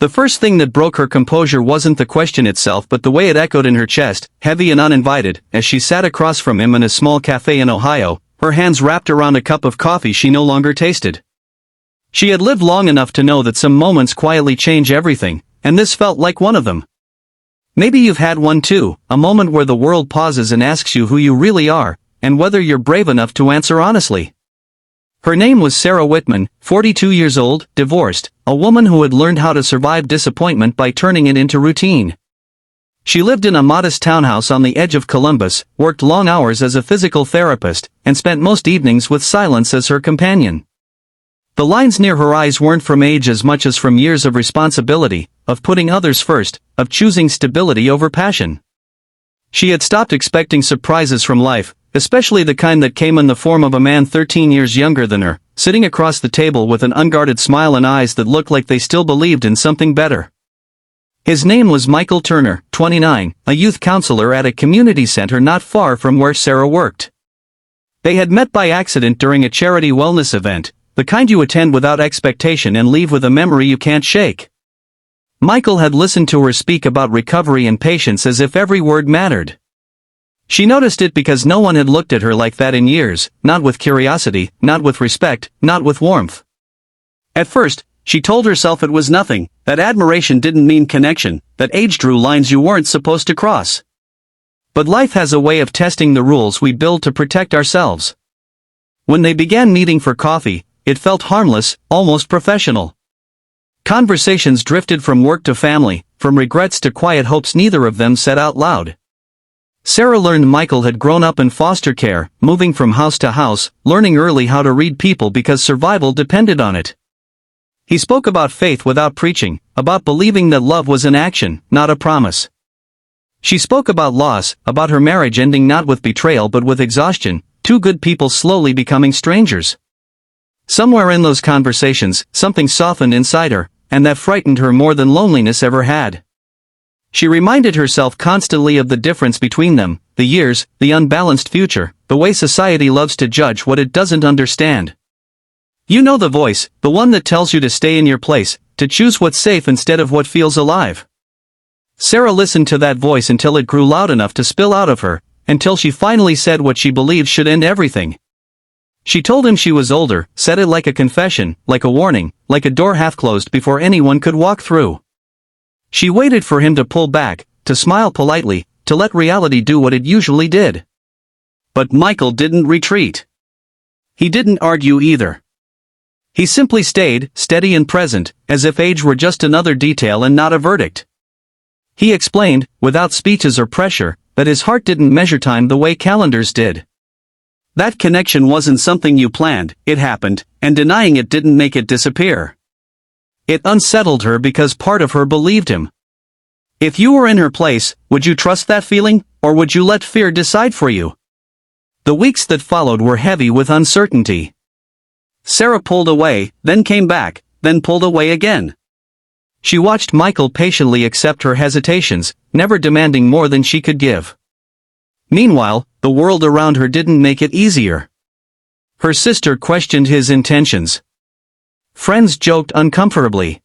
The first thing that broke her composure wasn't the question itself but the way it echoed in her chest, heavy and uninvited, as she sat across from him in a small cafe in Ohio, her hands wrapped around a cup of coffee she no longer tasted. She had lived long enough to know that some moments quietly change everything, and this felt like one of them. Maybe you've had one too, a moment where the world pauses and asks you who you really are, and whether you're brave enough to answer honestly. Her name was Sarah Whitman, 42 years old, divorced, a woman who had learned how to survive disappointment by turning it into routine. She lived in a modest townhouse on the edge of Columbus, worked long hours as a physical therapist, and spent most evenings with silence as her companion. The lines near her eyes weren't from age as much as from years of responsibility, of putting others first, of choosing stability over passion. She had stopped expecting surprises from life, especially the kind that came in the form of a man 13 years younger than her, sitting across the table with an unguarded smile and eyes that looked like they still believed in something better. His name was Michael Turner, 29, a youth counselor at a community center not far from where Sarah worked. They had met by accident during a charity wellness event, the kind you attend without expectation and leave with a memory you can't shake. Michael had listened to her speak about recovery and patience as if every word mattered. She noticed it because no one had looked at her like that in years, not with curiosity, not with respect, not with warmth. At first, she told herself it was nothing, that admiration didn't mean connection, that age drew lines you weren't supposed to cross. But life has a way of testing the rules we build to protect ourselves. When they began meeting for coffee, it felt harmless, almost professional. Conversations drifted from work to family, from regrets to quiet hopes neither of them said out loud. Sarah learned Michael had grown up in foster care, moving from house to house, learning early how to read people because survival depended on it. He spoke about faith without preaching, about believing that love was an action, not a promise. She spoke about loss, about her marriage ending not with betrayal but with exhaustion, two good people slowly becoming strangers. Somewhere in those conversations, something softened inside her, and that frightened her more than loneliness ever had. She reminded herself constantly of the difference between them, the years, the unbalanced future, the way society loves to judge what it doesn't understand. You know the voice, the one that tells you to stay in your place, to choose what's safe instead of what feels alive. Sarah listened to that voice until it grew loud enough to spill out of her, until she finally said what she believed should end everything. She told him she was older, said it like a confession, like a warning, like a door half closed before anyone could walk through. She waited for him to pull back, to smile politely, to let reality do what it usually did. But Michael didn't retreat. He didn't argue either. He simply stayed, steady and present, as if age were just another detail and not a verdict. He explained, without speeches or pressure, that his heart didn't measure time the way calendars did. That connection wasn't something you planned, it happened, and denying it didn't make it disappear. It unsettled her because part of her believed him. If you were in her place, would you trust that feeling, or would you let fear decide for you? The weeks that followed were heavy with uncertainty. Sarah pulled away, then came back, then pulled away again. She watched Michael patiently accept her hesitations, never demanding more than she could give. Meanwhile, the world around her didn't make it easier. Her sister questioned his intentions. Friends joked uncomfortably.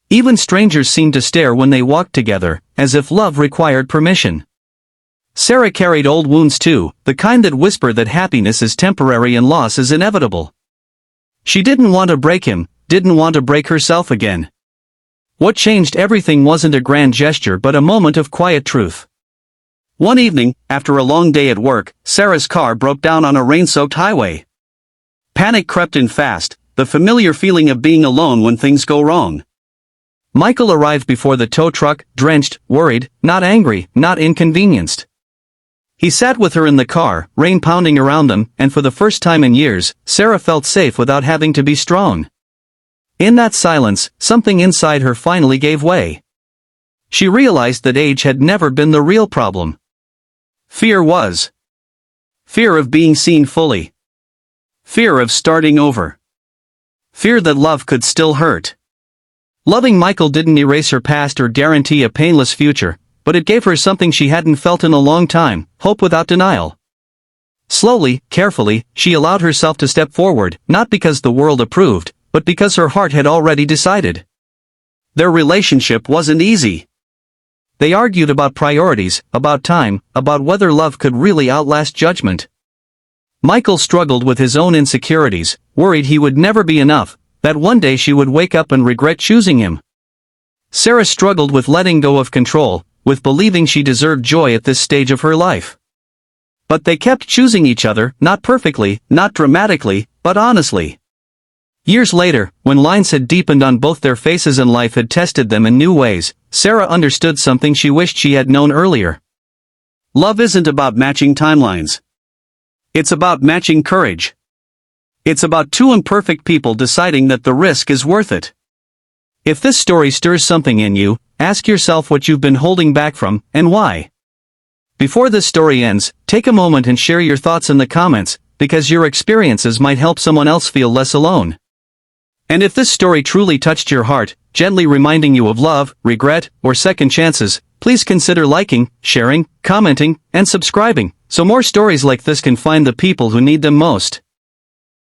Even strangers seemed to stare when they walked together, as if love required permission. Sarah carried old wounds too, the kind that whisper that happiness is temporary and loss is inevitable. She didn't want to break him, didn't want to break herself again. What changed everything wasn't a grand gesture but a moment of quiet truth. One evening, after a long day at work, Sarah's car broke down on a rain-soaked highway. Panic crept in fast, the familiar feeling of being alone when things go wrong. Michael arrived before the tow truck, drenched, worried, not angry, not inconvenienced. He sat with her in the car, rain pounding around them, and for the first time in years, Sarah felt safe without having to be strong. In that silence, something inside her finally gave way. She realized that age had never been the real problem. Fear was. Fear of being seen fully. Fear of starting over. Fear that love could still hurt. Loving Michael didn't erase her past or guarantee a painless future, but it gave her something she hadn't felt in a long time, hope without denial. Slowly, carefully, she allowed herself to step forward, not because the world approved, but because her heart had already decided. Their relationship wasn't easy. They argued about priorities, about time, about whether love could really outlast judgment. Michael struggled with his own insecurities, worried he would never be enough, that one day she would wake up and regret choosing him. Sarah struggled with letting go of control, with believing she deserved joy at this stage of her life. But they kept choosing each other, not perfectly, not dramatically, but honestly. Years later, when lines had deepened on both their faces and life had tested them in new ways, Sarah understood something she wished she had known earlier. Love isn't about matching timelines. It's about matching courage. It's about two imperfect people deciding that the risk is worth it. If this story stirs something in you, ask yourself what you've been holding back from, and why. Before this story ends, take a moment and share your thoughts in the comments, because your experiences might help someone else feel less alone. And if this story truly touched your heart, gently reminding you of love, regret, or second chances, please consider liking, sharing, commenting, and subscribing, so more stories like this can find the people who need them most.